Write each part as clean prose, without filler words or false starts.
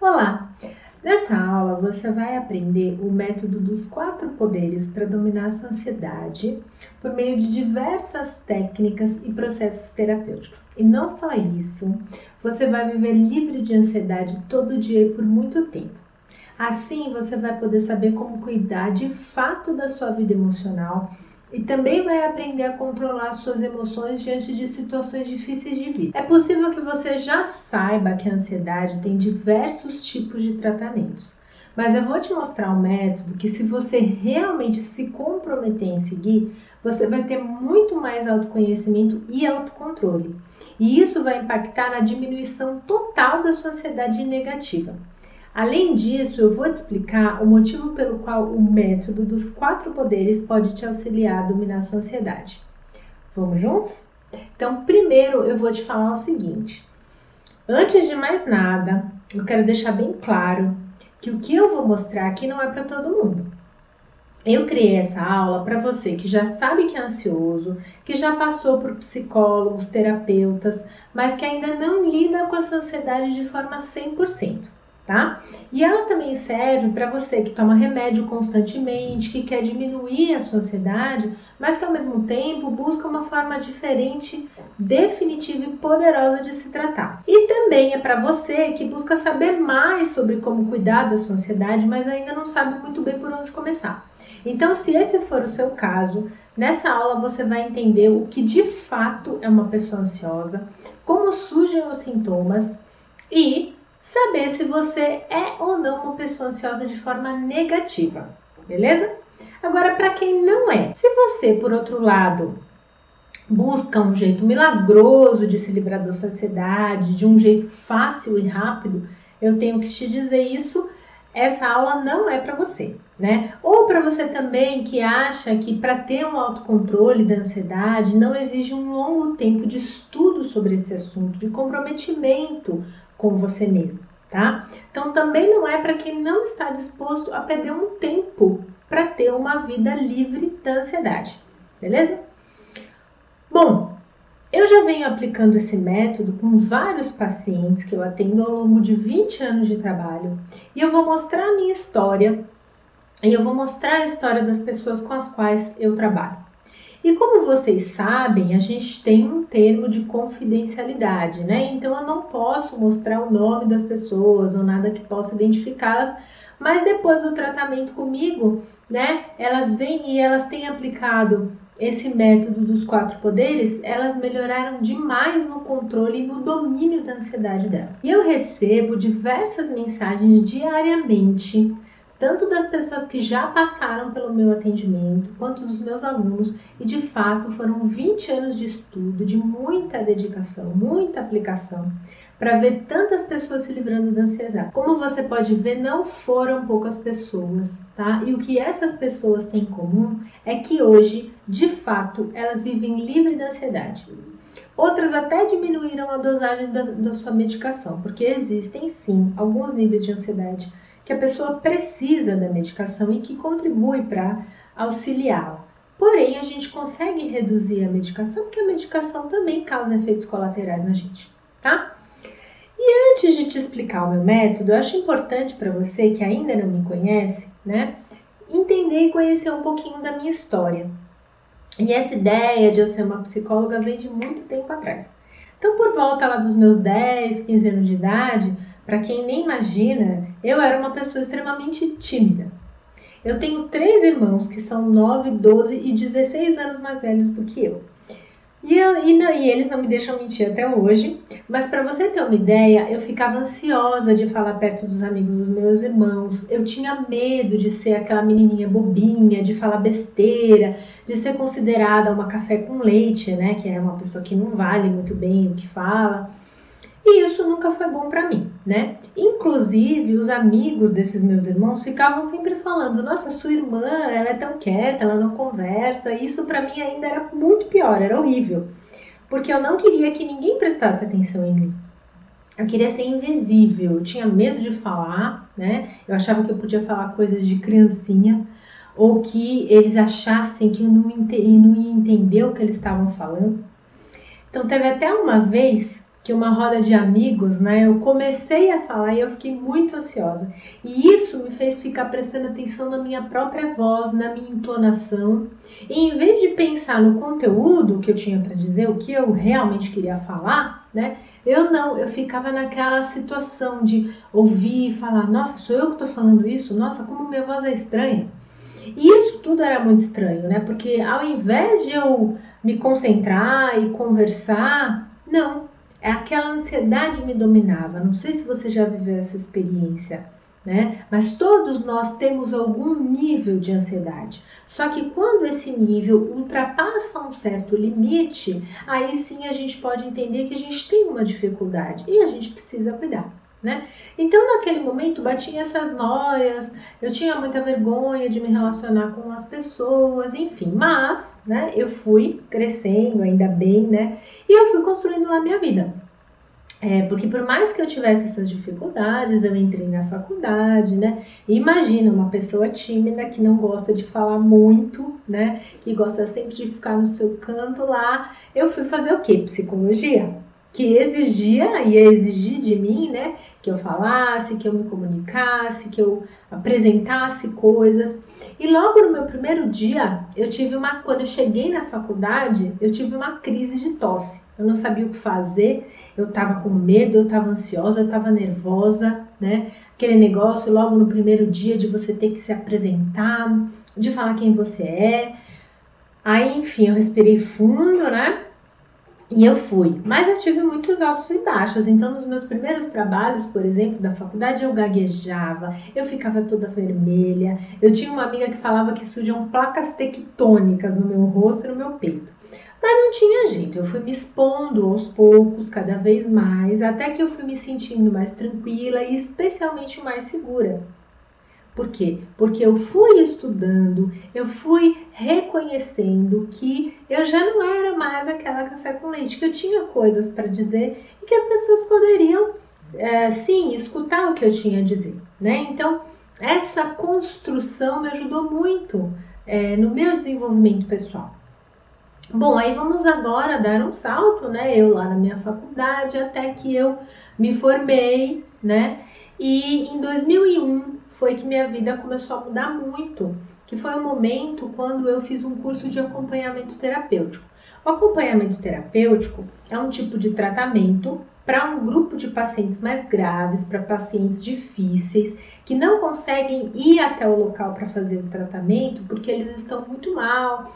Olá! Nessa aula você vai aprender o método dos 4 poderes para dominar a sua ansiedade por meio de diversas técnicas e processos terapêuticos. E não só isso, você vai viver livre de ansiedade todo dia e por muito tempo. Assim você vai poder saber como cuidar de fato da sua vida emocional e também vai aprender a controlar suas emoções diante de situações difíceis de vida. É possível que você já saiba que a ansiedade tem diversos tipos de tratamentos, mas eu vou te mostrar um método que, se você realmente se comprometer em seguir, você vai ter muito mais autoconhecimento e autocontrole. E isso vai impactar na diminuição total da sua ansiedade negativa. Além disso, eu vou te explicar o motivo pelo qual o método dos 4 poderes pode te auxiliar a dominar a sua ansiedade. Vamos juntos? Então, primeiro eu vou te falar o seguinte. Antes de mais nada, eu quero deixar bem claro que o que eu vou mostrar aqui não é para todo mundo. Eu criei essa aula para você que já sabe que é ansioso, que já passou por psicólogos, terapeutas, mas que ainda não lida com essa ansiedade de forma 100%. Tá? E ela também serve para você que toma remédio constantemente, que quer diminuir a sua ansiedade, mas que ao mesmo tempo busca uma forma diferente, definitiva e poderosa de se tratar. E também é para você que busca saber mais sobre como cuidar da sua ansiedade, mas ainda não sabe muito bem por onde começar. Então, se esse for o seu caso, nessa aula você vai entender o que de fato é uma pessoa ansiosa, como surgem os sintomas e saber se você é ou não uma pessoa ansiosa de forma negativa, beleza? Agora, para quem não é, se você, por outro lado, busca um jeito milagroso de se livrar da ansiedade, de um jeito fácil e rápido, eu tenho que te dizer isso, essa aula não é para você, né? Ou para você também que acha que para ter um autocontrole da ansiedade não exige um longo tempo de estudo sobre esse assunto, de comprometimento com você mesmo, tá? Então também não é para quem não está disposto a perder um tempo para ter uma vida livre da ansiedade, beleza? Bom, eu já venho aplicando esse método com vários pacientes que eu atendo ao longo de 20 anos de trabalho e eu vou mostrar a minha história e eu vou mostrar a história das pessoas com as quais eu trabalho. E como vocês sabem, a gente tem um termo de confidencialidade, né? Então eu não posso mostrar o nome das pessoas ou nada que possa identificá-las, mas depois do tratamento comigo, né, elas vêm e elas têm aplicado esse método dos 4 poderes, elas melhoraram demais no controle e no domínio da ansiedade delas. E eu recebo diversas mensagens diariamente, tanto das pessoas que já passaram pelo meu atendimento, quanto dos meus alunos, e de fato foram 20 anos de estudo, de muita dedicação, muita aplicação, para ver tantas pessoas se livrando da ansiedade. Como você pode ver, não foram poucas pessoas, tá? E o que essas pessoas têm em comum é que hoje, de fato, elas vivem livre da ansiedade. Outras até diminuíram a dosagem da sua medicação, porque existem sim alguns níveis de ansiedade que a pessoa precisa da medicação e que contribui para auxiliá-la. Porém, a gente consegue reduzir a medicação porque a medicação também causa efeitos colaterais na gente, tá? E antes de te explicar o meu método, eu acho importante para você que ainda não me conhece, né, entender e conhecer um pouquinho da minha história. E essa ideia de eu ser uma psicóloga vem de muito tempo atrás. Então, por volta lá dos meus 10, 15 anos de idade, para quem nem imagina, eu era uma pessoa extremamente tímida. Eu tenho 3 irmãos que são 9, 12 e 16 anos mais velhos do que eu. E eles não me deixam mentir até hoje, mas para você ter uma ideia, eu ficava ansiosa de falar perto dos amigos dos meus irmãos, eu tinha medo de ser aquela menininha bobinha, de falar besteira, de ser considerada uma café com leite, né, que é uma pessoa que não vale muito bem o que fala. E isso nunca foi bom para mim, né? Inclusive, os amigos desses meus irmãos ficavam sempre falando: nossa, sua irmã, ela é tão quieta, ela não conversa. Isso para mim ainda era muito pior, era horrível. Porque eu não queria que ninguém prestasse atenção em mim. Eu queria ser invisível, eu tinha medo de falar, né? Eu achava que eu podia falar coisas de criancinha, ou que eles achassem que eu não ia entender o que eles estavam falando. Então, teve até uma vez que uma roda de amigos, né? Eu comecei a falar e eu fiquei muito ansiosa. E isso me fez ficar prestando atenção na minha própria voz, na minha entonação. E em vez de pensar no conteúdo que eu tinha para dizer, o que eu realmente queria falar, né? Eu ficava naquela situação de ouvir e falar, nossa, sou eu que estou falando isso? Nossa, como minha voz é estranha. E isso tudo era muito estranho, né? Porque ao invés de eu me concentrar e conversar, não, aquela ansiedade me dominava. Não sei se você já viveu essa experiência, né? Mas todos nós temos algum nível de ansiedade. Só que quando esse nível ultrapassa um certo limite, aí sim a gente pode entender que a gente tem uma dificuldade e a gente precisa cuidar, né? Então naquele momento batiam essas noias, eu tinha muita vergonha de me relacionar com as pessoas, enfim, mas, né, eu fui crescendo, ainda bem, né, e eu fui construindo lá a minha vida. Porque por mais que eu tivesse essas dificuldades, eu entrei na faculdade, né? E imagina uma pessoa tímida que não gosta de falar muito, né? Que gosta sempre de ficar no seu canto lá. Eu fui fazer o quê? Psicologia. Que ia exigir de mim, né? Que eu falasse, que eu me comunicasse, que eu apresentasse coisas. E logo no meu primeiro dia, quando eu cheguei na faculdade, eu tive uma crise de tosse. Eu não sabia o que fazer, eu estava com medo, eu estava ansiosa, eu estava nervosa, né? Aquele negócio logo no primeiro dia de você ter que se apresentar, de falar quem você é. Aí, enfim, eu respirei fundo, né? E eu fui. Mas eu tive muitos altos e baixos. Então, nos meus primeiros trabalhos, por exemplo, da faculdade, eu gaguejava, eu ficava toda vermelha. Eu tinha uma amiga que falava que surgiam placas tectônicas no meu rosto e no meu peito. Mas não tinha jeito, eu fui me expondo aos poucos, cada vez mais, até que eu fui me sentindo mais tranquila e especialmente mais segura. Por quê? Porque eu fui estudando, eu fui reconhecendo que eu já não era mais aquela café com leite, que eu tinha coisas para dizer e que as pessoas poderiam, sim, escutar o que eu tinha a dizer, né? Então, essa construção me ajudou muito no meu desenvolvimento pessoal. Bom, aí vamos agora dar um salto, né? Eu lá na minha faculdade, até que eu me formei, né? E em 2001 foi que minha vida começou a mudar muito, que foi o momento quando eu fiz um curso de acompanhamento terapêutico. O acompanhamento terapêutico é um tipo de tratamento para um grupo de pacientes mais graves, para pacientes difíceis, que não conseguem ir até o local para fazer o tratamento porque eles estão muito mal.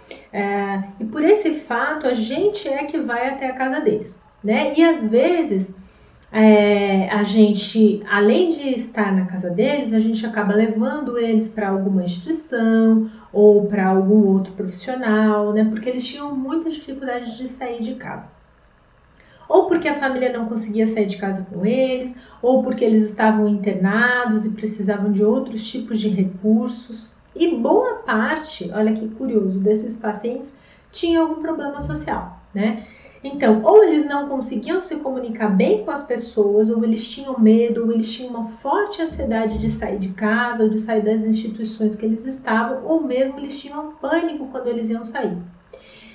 E por esse fato, a gente é que vai até a casa deles, né? E às vezes, a gente, além de estar na casa deles, a gente acaba levando eles para alguma instituição ou para algum outro profissional, né? Porque eles tinham muita dificuldade de sair de casa. Ou porque a família não conseguia sair de casa com eles, ou porque eles estavam internados e precisavam de outros tipos de recursos. E boa parte, olha que curioso, desses pacientes tinha algum problema social, né? Então, ou eles não conseguiam se comunicar bem com as pessoas, ou eles tinham medo, ou eles tinham uma forte ansiedade de sair de casa, ou de sair das instituições que eles estavam, ou mesmo eles tinham pânico quando eles iam sair.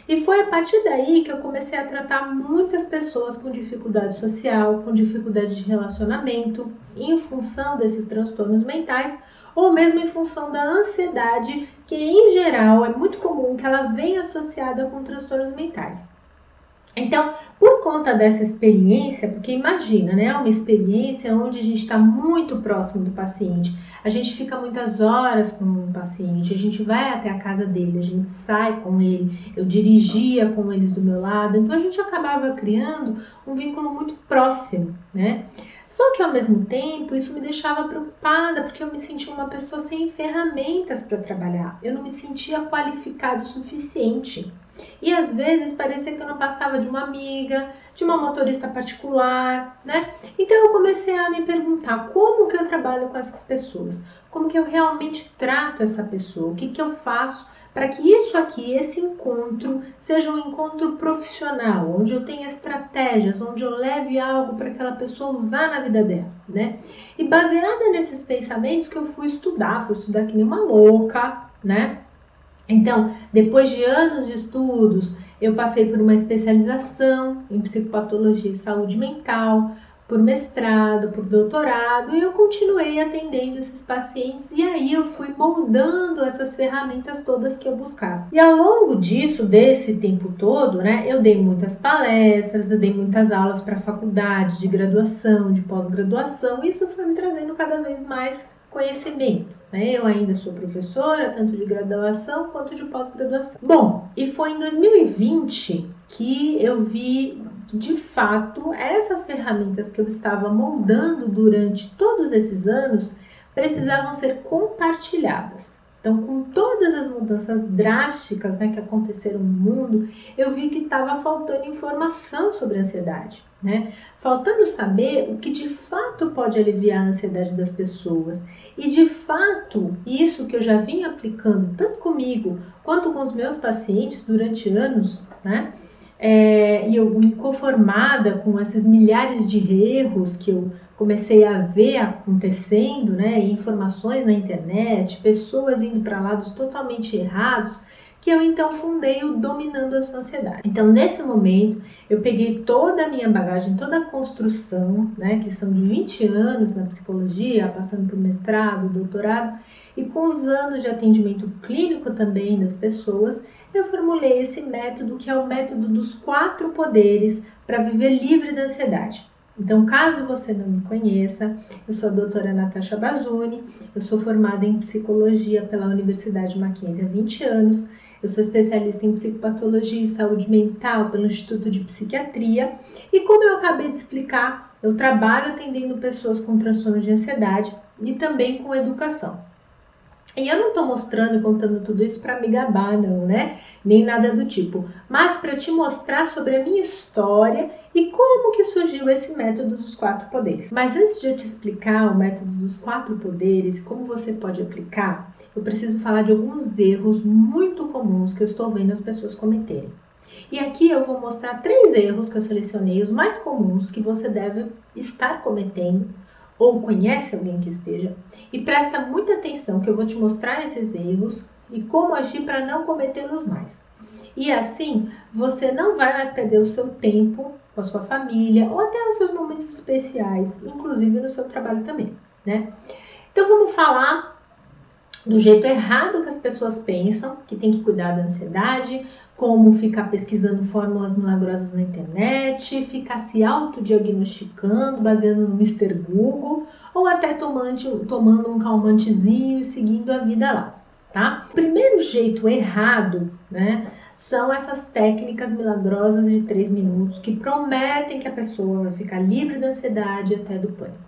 E foi a partir daí que eu comecei a tratar muitas pessoas com dificuldade social, com dificuldade de relacionamento, em função desses transtornos mentais, ou mesmo em função da ansiedade, que em geral é muito comum que ela venha associada com transtornos mentais. Então, por conta dessa experiência, porque imagina, né, uma experiência onde a gente está muito próximo do paciente, a gente fica muitas horas com o paciente, a gente vai até a casa dele, a gente sai com ele, eu dirigia com eles do meu lado, então a gente acabava criando um vínculo muito próximo, né? Só que ao mesmo tempo isso me deixava preocupada, porque eu me sentia uma pessoa sem ferramentas para trabalhar, eu não me sentia qualificada o suficiente. E às vezes parecia que eu não passava de uma amiga, de uma motorista particular, né? Então eu comecei a me perguntar como que eu trabalho com essas pessoas, como que eu realmente trato essa pessoa, o que que eu faço para que isso aqui, esse encontro, seja um encontro profissional, onde eu tenha estratégias, onde eu leve algo para aquela pessoa usar na vida dela, né? E baseada nesses pensamentos que eu fui estudar que nem uma louca, né? Então, depois de anos de estudos, eu passei por uma especialização em psicopatologia e saúde mental, por mestrado, por doutorado, e eu continuei atendendo esses pacientes, e aí eu fui moldando essas ferramentas todas que eu buscava. E ao longo disso, desse tempo todo, né, eu dei muitas palestras, eu dei muitas aulas para faculdade, de graduação, de pós-graduação, e isso foi me trazendo cada vez mais conhecimento, né? Eu ainda sou professora, tanto de graduação quanto de pós-graduação. Bom, e foi em 2020 que eu vi que, de fato, essas ferramentas que eu estava moldando durante todos esses anos precisavam ser compartilhadas. Então, com todas as mudanças drásticas, né, que aconteceram no mundo, eu vi que estava faltando informação sobre a ansiedade, né? Faltando saber o que de fato pode aliviar a ansiedade das pessoas. E de fato, isso que eu já vinha aplicando tanto comigo quanto com os meus pacientes durante anos, né? E eu inconformada com esses milhares de erros que eu comecei a ver acontecendo, né, informações na internet, pessoas indo para lados totalmente errados, que eu então fundei o Dominando a Sua Ansiedade. Então, nesse momento, eu peguei toda a minha bagagem, toda a construção, né, que são de 20 anos na psicologia, passando por mestrado, doutorado, e com os anos de atendimento clínico também das pessoas, eu formulei esse método, que é o método dos 4 poderes para viver livre da ansiedade. Então, caso você não me conheça, eu sou a doutora Natasha Bazzuni, eu sou formada em psicologia pela Universidade Mackenzie há 20 anos, eu sou especialista em psicopatologia e saúde mental pelo Instituto de Psiquiatria, e como eu acabei de explicar, eu trabalho atendendo pessoas com transtornos de ansiedade e também com educação. E eu não estou mostrando e contando tudo isso para me gabar, não, né? Nem nada do tipo. Mas para te mostrar sobre a minha história e como que surgiu esse método dos 4 poderes. Mas antes de eu te explicar o método dos 4 poderes e como você pode aplicar, eu preciso falar de alguns erros muito comuns que eu estou vendo as pessoas cometerem. E aqui eu vou mostrar 3 erros que eu selecionei, os mais comuns que você deve estar cometendo ou conhece alguém que esteja, e presta muita atenção que eu vou te mostrar esses erros e como agir para não cometê-los mais. E assim, você não vai mais perder o seu tempo com a sua família ou até os seus momentos especiais, inclusive no seu trabalho também, né? Então vamos falar do jeito errado que as pessoas pensam, que tem que cuidar da ansiedade, como ficar pesquisando fórmulas milagrosas na internet, ficar se autodiagnosticando, baseando no Mr. Google, ou até tomando um calmantezinho e seguindo a vida lá, tá? O primeiro jeito errado, né, são essas técnicas milagrosas de 3 minutos que prometem que a pessoa vai ficar livre da ansiedade e até do pânico.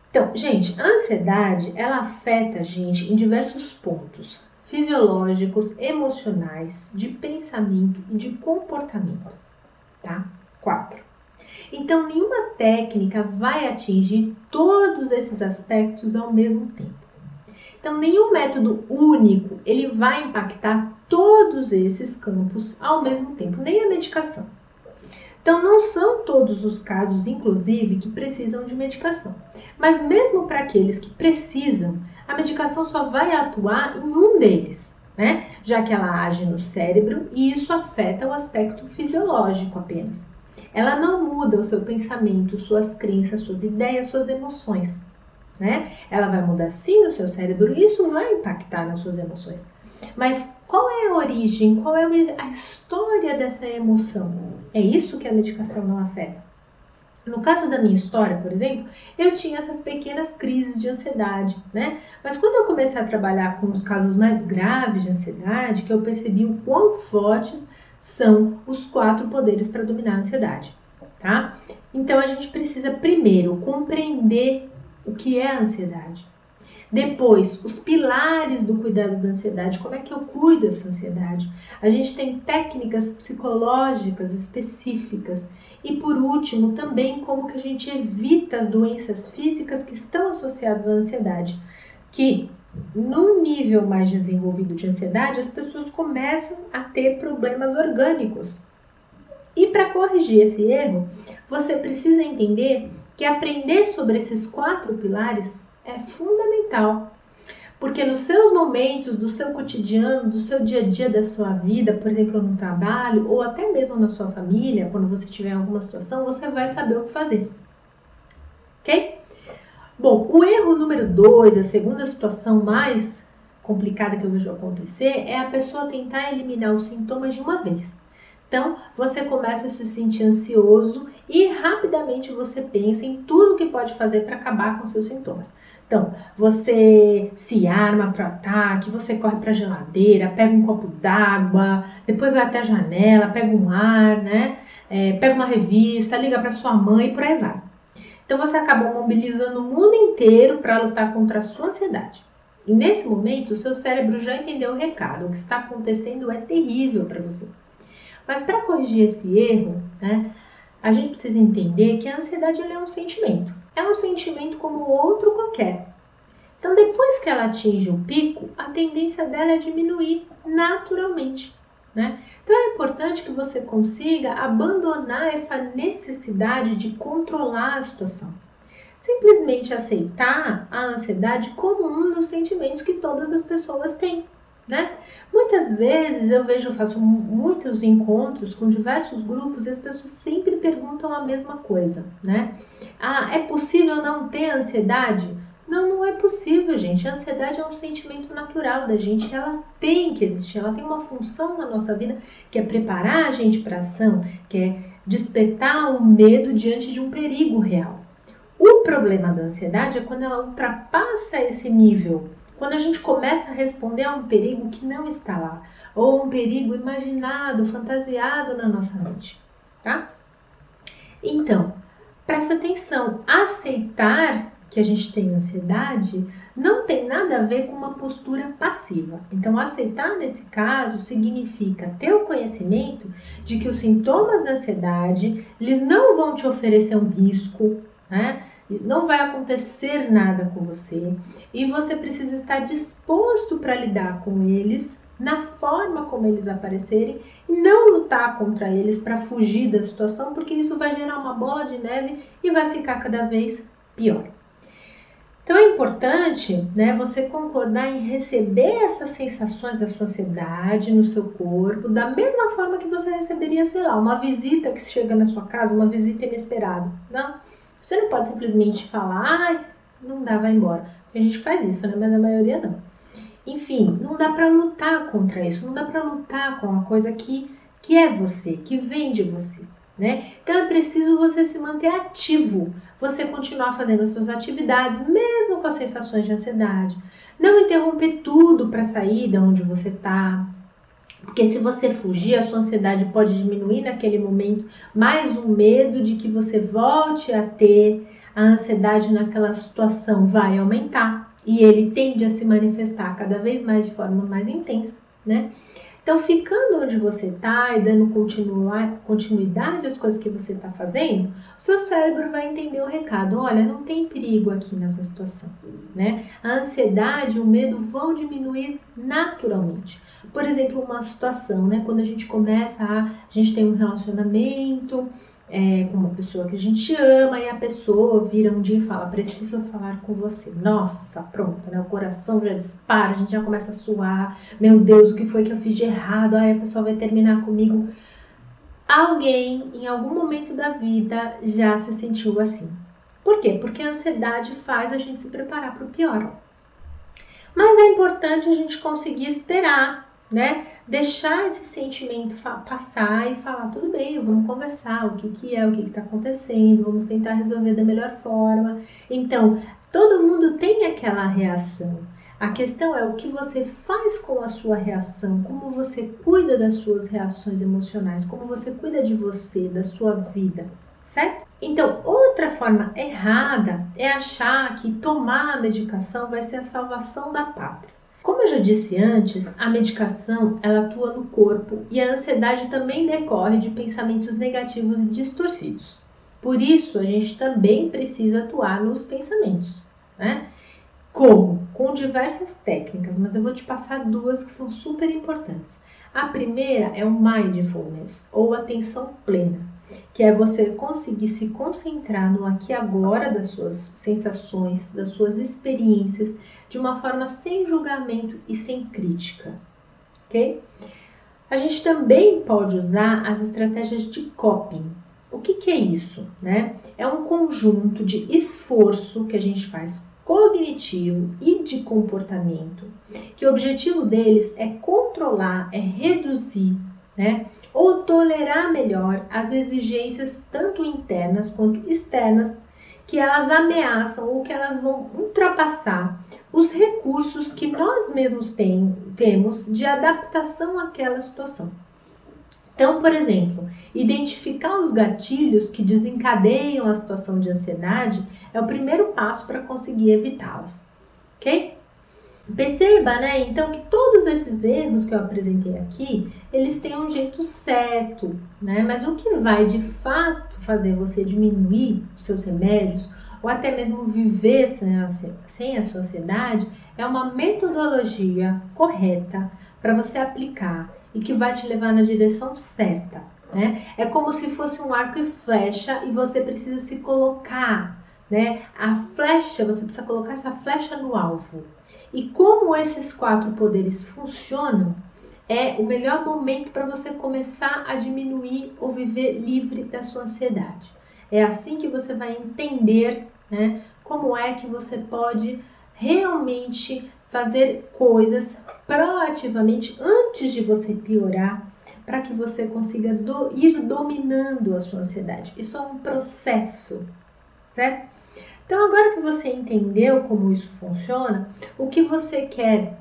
Então, gente, a ansiedade, ela afeta a gente em diversos pontos fisiológicos, emocionais, de pensamento e de comportamento, tá? 4. Então, nenhuma técnica vai atingir todos esses aspectos ao mesmo tempo. Então, nenhum método único, ele vai impactar todos esses campos ao mesmo tempo, nem a medicação. Então, não são todos os casos, inclusive, que precisam de medicação. Mas mesmo para aqueles que precisam, a medicação só vai atuar em um deles, né? Já que ela age no cérebro e isso afeta o aspecto fisiológico apenas. Ela não muda o seu pensamento, suas crenças, suas ideias, suas emoções, né? Ela vai mudar sim o seu cérebro e isso vai impactar nas suas emoções. Mas qual é a origem, qual é a história dessa emoção? É isso que a medicação não afeta. No caso da minha história, por exemplo, eu tinha essas pequenas crises de ansiedade, né? Mas quando eu comecei a trabalhar com os casos mais graves de ansiedade, que eu percebi o quão fortes são os 4 poderes para dominar a ansiedade, tá? Então a gente precisa primeiro compreender o que é a ansiedade. Depois, os pilares do cuidado da ansiedade, como é que eu cuido dessa ansiedade? A gente tem técnicas psicológicas específicas. E por último, também como que a gente evita as doenças físicas que estão associadas à ansiedade. Que, num nível mais desenvolvido de ansiedade, as pessoas começam a ter problemas orgânicos. E para corrigir esse erro, você precisa entender que aprender sobre esses 4 pilares é fundamental, Porque nos seus momentos, do seu cotidiano, do seu dia a dia da sua vida, por exemplo, no trabalho, ou até mesmo na sua família, quando você estiver em alguma situação, você vai saber o que fazer. Ok? Bom, o erro número 2, a segunda situação mais complicada que eu vejo acontecer, é a pessoa tentar eliminar os sintomas de uma vez. Então, você começa a se sentir ansioso e rapidamente você pensa em tudo que pode fazer para acabar com seus sintomas. Então, você se arma para o ataque, você corre para a geladeira, pega um copo d'água, depois vai até a janela, pega um ar, né? Pega uma revista, liga para sua mãe e por aí vai. Então, você acaba mobilizando o mundo inteiro para lutar contra a sua ansiedade. E nesse momento, o seu cérebro já entendeu o recado. O que está acontecendo é terrível para você. Mas para corrigir esse erro, né, a gente precisa entender que a ansiedade é um sentimento. É um sentimento como outro qualquer. Então, depois que ela atinge um pico, a tendência dela é diminuir naturalmente, né? Então, é importante que você consiga abandonar essa necessidade de controlar a situação. Simplesmente aceitar a ansiedade como um dos sentimentos que todas as pessoas têm, né? Muitas vezes eu faço muitos encontros com diversos grupos e as pessoas sempre perguntam a mesma coisa, né? É possível não ter ansiedade? Não, não é possível, gente. A ansiedade é um sentimento natural da gente, ela tem que existir, ela tem uma função na nossa vida que é preparar a gente para a ação, que é despertar o medo diante de um perigo real. O problema da ansiedade é quando ela ultrapassa esse nível, quando a gente começa a responder a um perigo que não está lá, ou um perigo imaginado, fantasiado na nossa mente, tá? Então, presta atenção, aceitar que a gente tem ansiedade não tem nada a ver com uma postura passiva. Então, aceitar nesse caso significa ter o conhecimento de que os sintomas da ansiedade, eles não vão te oferecer um risco, né? Não vai acontecer nada com você e você precisa estar disposto para lidar com eles na forma como eles aparecerem e não lutar contra eles para fugir da situação, porque isso vai gerar uma bola de neve e vai ficar cada vez pior. Então é importante, né, você concordar em receber essas sensações da sua ansiedade no seu corpo, da mesma forma que você receberia, sei lá, uma visita que chega na sua casa, uma visita inesperada. Não? Você não pode simplesmente falar, não dá, vai embora. A gente faz isso, né? Mas a maioria não. Enfim, não dá para lutar contra isso, não dá para lutar com uma coisa que é você, que vem de você, né? Então é preciso você se manter ativo, você continuar fazendo as suas atividades, mesmo com as sensações de ansiedade. Não interromper tudo para sair de onde você está. Porque se você fugir, a sua ansiedade pode diminuir naquele momento, mais o medo de que você volte a ter a ansiedade naquela situação vai aumentar. E ele tende a se manifestar cada vez mais de forma mais intensa, né? Então, ficando onde você está e dando continuidade às coisas que você está fazendo, o seu cérebro vai entender o recado. Olha, não tem perigo aqui nessa situação, né? A ansiedade e o medo vão diminuir naturalmente. Por exemplo, uma situação, né? Quando a gente gente tem um relacionamento com uma pessoa que a gente ama e a pessoa vira um dia e fala, preciso falar com você. Nossa, pronto, né? O coração já dispara, a gente já começa a suar. Meu Deus, o que foi que eu fiz de errado? A pessoa vai terminar comigo. Alguém, em algum momento da vida, já se sentiu assim. Por quê? Porque a ansiedade faz a gente se preparar para o pior. Mas é importante a gente conseguir esperar, né? Deixar esse sentimento passar e falar, tudo bem, vamos conversar, o que está acontecendo, vamos tentar resolver da melhor forma. Então, todo mundo tem aquela reação. A questão é o que você faz com a sua reação, como você cuida das suas reações emocionais, como você cuida de você, da sua vida, certo? Então, outra forma errada é achar que tomar a medicação vai ser a salvação da pátria. Como eu já disse antes, a medicação ela atua no corpo e a ansiedade também decorre de pensamentos negativos e distorcidos. Por isso, a gente também precisa atuar nos pensamentos, né? Como? Com diversas técnicas, mas eu vou te passar duas que são super importantes. A primeira é o mindfulness, ou atenção plena. que é você conseguir se concentrar no aqui e agora das suas sensações, das suas experiências, de uma forma sem julgamento e sem crítica, ok? A gente também pode usar as estratégias de coping. O que é isso, né? É um conjunto de esforço que a gente faz cognitivo e de comportamento, que o objetivo deles é controlar, é reduzir, né? Ou tolerar melhor as exigências tanto internas quanto externas que elas ameaçam ou que elas vão ultrapassar os recursos que nós mesmos temos de adaptação àquela situação. Então, por exemplo, identificar os gatilhos que desencadeiam a situação de ansiedade é o primeiro passo para conseguir evitá-las, ok? Perceba, né, então, que todos esses erros que eu apresentei aqui, eles têm um jeito certo, né? Mas o que vai de fato fazer você diminuir os seus remédios ou até mesmo viver sem a sua ansiedade é uma metodologia correta para você aplicar e que vai te levar na direção certa, né? É como se fosse um arco e flecha e você precisa se colocar, né? A flecha, você precisa colocar essa flecha no alvo. E como esses 4 poderes funcionam, é o melhor momento para você começar a diminuir ou viver livre da sua ansiedade. É assim que você vai entender, né, como é que você pode realmente fazer coisas proativamente antes de você piorar, para que você consiga ir dominando a sua ansiedade. Isso é um processo, certo? Então, agora que você entendeu como isso funciona, o que você quer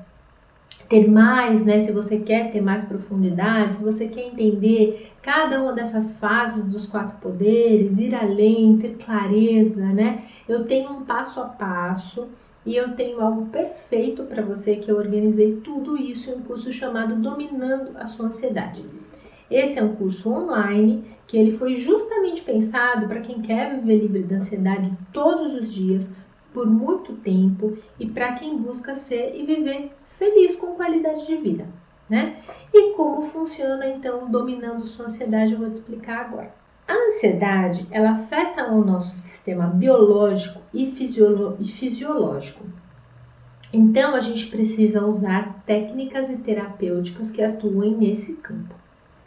ter mais, né? Se você quer ter mais profundidade, se você quer entender cada uma dessas fases dos 4 poderes, ir além, ter clareza, né? Eu tenho um passo a passo e eu tenho algo perfeito para você que eu organizei tudo isso em um curso chamado Dominando a Sua Ansiedade. Esse é um curso online que ele foi justamente pensado para quem quer viver livre da ansiedade todos os dias, por muito tempo, e para quem busca ser e viver feliz com qualidade de vida, né? E como funciona então dominando sua ansiedade, eu vou te explicar agora. A ansiedade, ela afeta o nosso sistema biológico e fisiológico. Então, a gente precisa usar técnicas e terapêuticas que atuem nesse campo.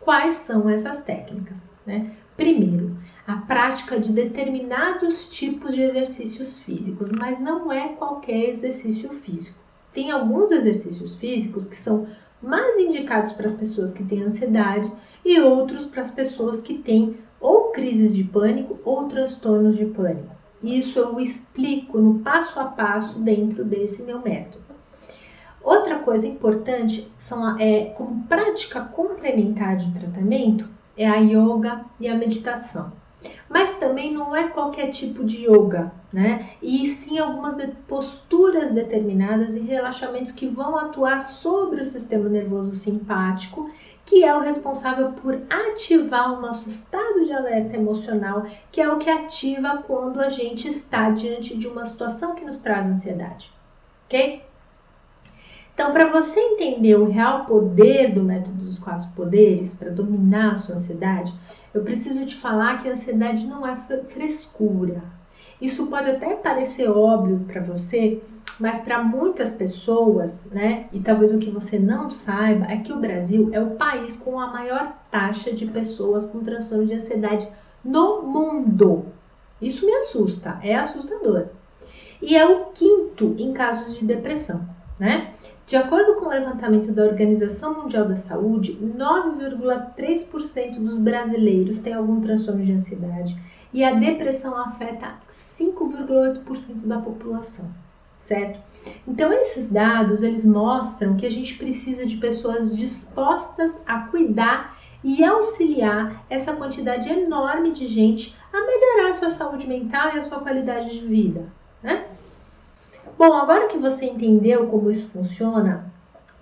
Quais são essas técnicas, né? Primeiro, a prática de determinados tipos de exercícios físicos, mas não é qualquer exercício físico. Tem alguns exercícios físicos que são mais indicados para as pessoas que têm ansiedade e outros para as pessoas que têm ou crises de pânico ou transtornos de pânico. Isso eu explico no passo a passo dentro desse meu método. Outra coisa importante como prática complementar de tratamento é a yoga e a meditação. Mas também não é qualquer tipo de yoga, né? E sim algumas posturas determinadas e relaxamentos que vão atuar sobre o sistema nervoso simpático, que é o responsável por ativar o nosso estado de alerta emocional, que é o que ativa quando a gente está diante de uma situação que nos traz ansiedade, ok? Então, para você entender o real poder do método dos 4 poderes para dominar a sua ansiedade, eu preciso te falar que a ansiedade não é frescura. Isso pode até parecer óbvio para você, mas para muitas pessoas, né, e talvez o que você não saiba, é que o Brasil é o país com a maior taxa de pessoas com transtorno de ansiedade no mundo. Isso me assusta, é assustador. E é o 5º em casos de depressão, né? De acordo com o levantamento da Organização Mundial da Saúde, 9,3% dos brasileiros têm algum transtorno de ansiedade e a depressão afeta 5,8% da população, certo? Então, esses dados, eles mostram que a gente precisa de pessoas dispostas a cuidar e auxiliar essa quantidade enorme de gente a melhorar a sua saúde mental e a sua qualidade de vida, né? Bom, agora que você entendeu como isso funciona,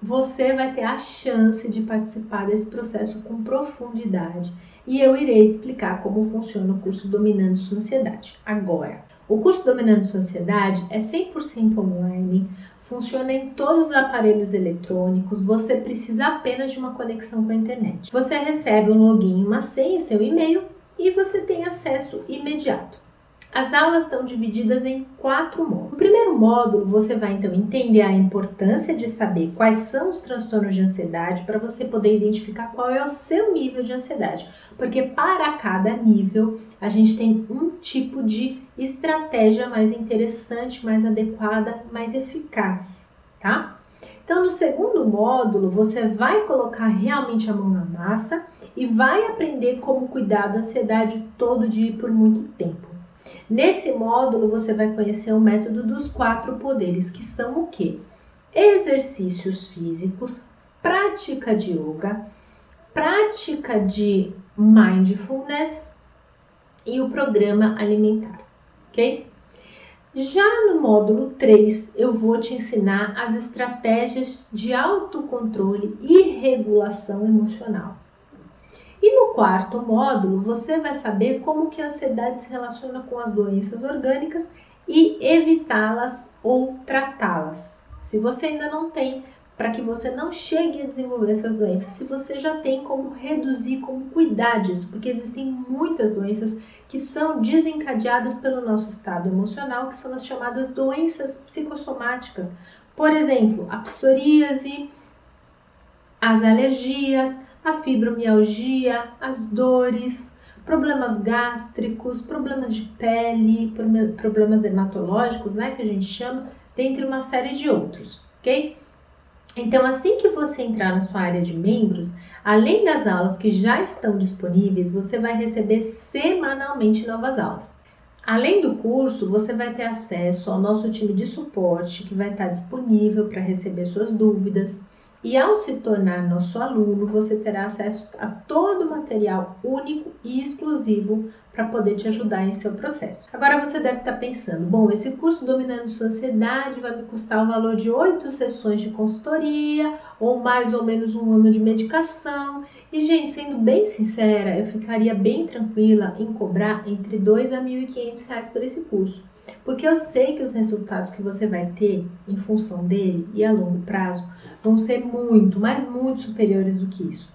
você vai ter a chance de participar desse processo com profundidade e eu irei te explicar como funciona o curso Dominando Sua Ansiedade. Agora, o curso Dominando Sua Ansiedade é 100% online, funciona em todos os aparelhos eletrônicos, você precisa apenas de uma conexão com a internet. Você recebe um login e uma senha em seu e-mail e você tem acesso imediato. As aulas estão divididas em 4 módulos. No primeiro módulo, você vai então entender a importância de saber quais são os transtornos de ansiedade para você poder identificar qual é o seu nível de ansiedade. Porque para cada nível, a gente tem um tipo de estratégia mais interessante, mais adequada, mais eficaz, tá? Então, no segundo módulo, você vai colocar realmente a mão na massa e vai aprender como cuidar da ansiedade todo dia e por muito tempo. Nesse módulo, você vai conhecer o método dos 4 poderes, que são o quê? Exercícios físicos, prática de yoga, prática de mindfulness e o programa alimentar, ok? Já no módulo 3, eu vou te ensinar as estratégias de autocontrole e regulação emocional. E no quarto módulo, você vai saber como que a ansiedade se relaciona com as doenças orgânicas e evitá-las ou tratá-las. Se você ainda não tem, para que você não chegue a desenvolver essas doenças, se você já tem, como reduzir, como cuidar disso, porque existem muitas doenças que são desencadeadas pelo nosso estado emocional, que são as chamadas doenças psicossomáticas. Por exemplo, a psoríase, as alergias, a fibromialgia, as dores, problemas gástricos, problemas de pele, problemas dermatológicos, né, que a gente chama, dentre uma série de outros, ok? Então, assim que você entrar na sua área de membros, além das aulas que já estão disponíveis, você vai receber semanalmente novas aulas. Além do curso, você vai ter acesso ao nosso time de suporte, que vai estar disponível para receber suas dúvidas. E ao se tornar nosso aluno, você terá acesso a todo o material único e exclusivo para poder te ajudar em seu processo. Agora você deve estar pensando, bom, esse curso Dominando Sua Ansiedade vai me custar o valor de 8 sessões de consultoria ou mais ou menos um ano de medicação. E, gente, sendo bem sincera, eu ficaria bem tranquila em cobrar entre R$2.000 a R$1.500 por esse curso. Porque eu sei que os resultados que você vai ter em função dele e a longo prazo vão ser muito, mas muito superiores do que isso.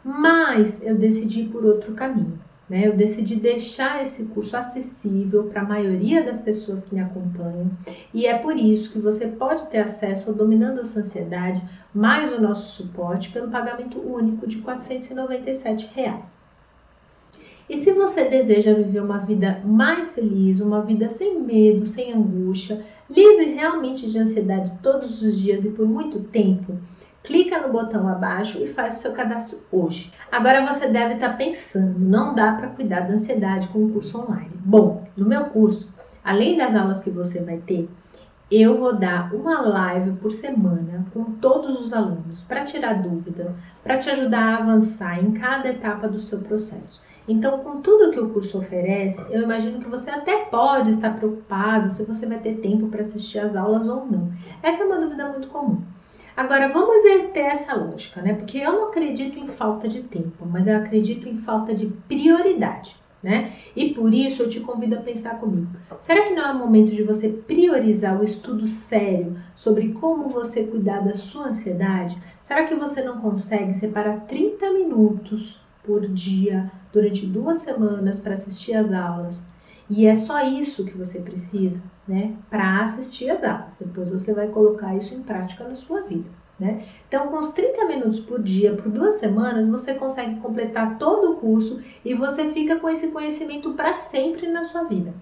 Mas eu decidi por outro caminho, né? Eu decidi deixar esse curso acessível para a maioria das pessoas que me acompanham. E é por isso que você pode ter acesso ao Dominando a Sua Ansiedade, mais o nosso suporte, pelo pagamento único de R$ 497. E se você deseja viver uma vida mais feliz, uma vida sem medo, sem angústia, livre realmente de ansiedade todos os dias e por muito tempo, clica no botão abaixo e faz o seu cadastro hoje. Agora você deve estar pensando, não dá para cuidar da ansiedade com o curso online. Bom, no meu curso, além das aulas que você vai ter, eu vou dar uma live por semana com todos os alunos para tirar dúvida, para te ajudar a avançar em cada etapa do seu processo. Então, com tudo que o curso oferece, eu imagino que você até pode estar preocupado se você vai ter tempo para assistir às aulas ou não. Essa é uma dúvida muito comum. Agora, vamos inverter essa lógica, né? Porque eu não acredito em falta de tempo, mas eu acredito em falta de prioridade, né? E por isso eu te convido a pensar comigo. Será que não é o momento de você priorizar o estudo sério sobre como você cuidar da sua ansiedade? Será que você não consegue separar 30 minutos por dia durante 2 semanas para assistir às aulas? E é só isso que você precisa, né, para assistir às aulas. Depois você vai colocar isso em prática na sua vida, né? Então, com os 30 minutos por dia, por 2 semanas, você consegue completar todo o curso e você fica com esse conhecimento para sempre na sua vida.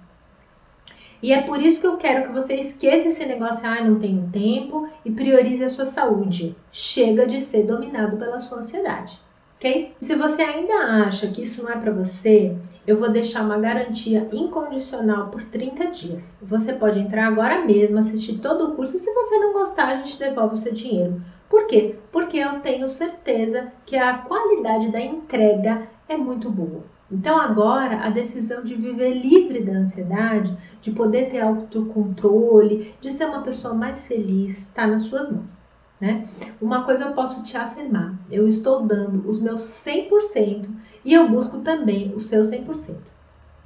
E é por isso que eu quero que você esqueça esse negócio, não tenho tempo, e priorize a sua saúde. Chega de ser dominado pela sua ansiedade. Ok? Se você ainda acha que isso não é para você, eu vou deixar uma garantia incondicional por 30 dias. Você pode entrar agora mesmo, assistir todo o curso. Se você não gostar, a gente devolve o seu dinheiro. Por quê? Porque eu tenho certeza que a qualidade da entrega é muito boa. Então agora a decisão de viver livre da ansiedade, de poder ter autocontrole, de ser uma pessoa mais feliz, está nas suas mãos. Né? Uma coisa eu posso te afirmar, eu estou dando os meus 100% e eu busco também o seu 100%.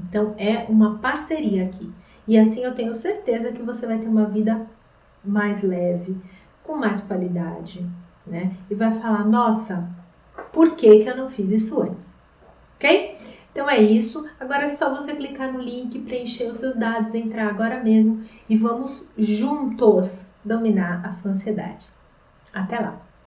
Então é uma parceria aqui. E assim eu tenho certeza que você vai ter uma vida mais leve, com mais qualidade, né? E vai falar, nossa, por que eu não fiz isso antes? Ok? Então é isso, agora é só você clicar no link, preencher os seus dados, entrar agora mesmo e vamos juntos dominar a sua ansiedade. Até lá!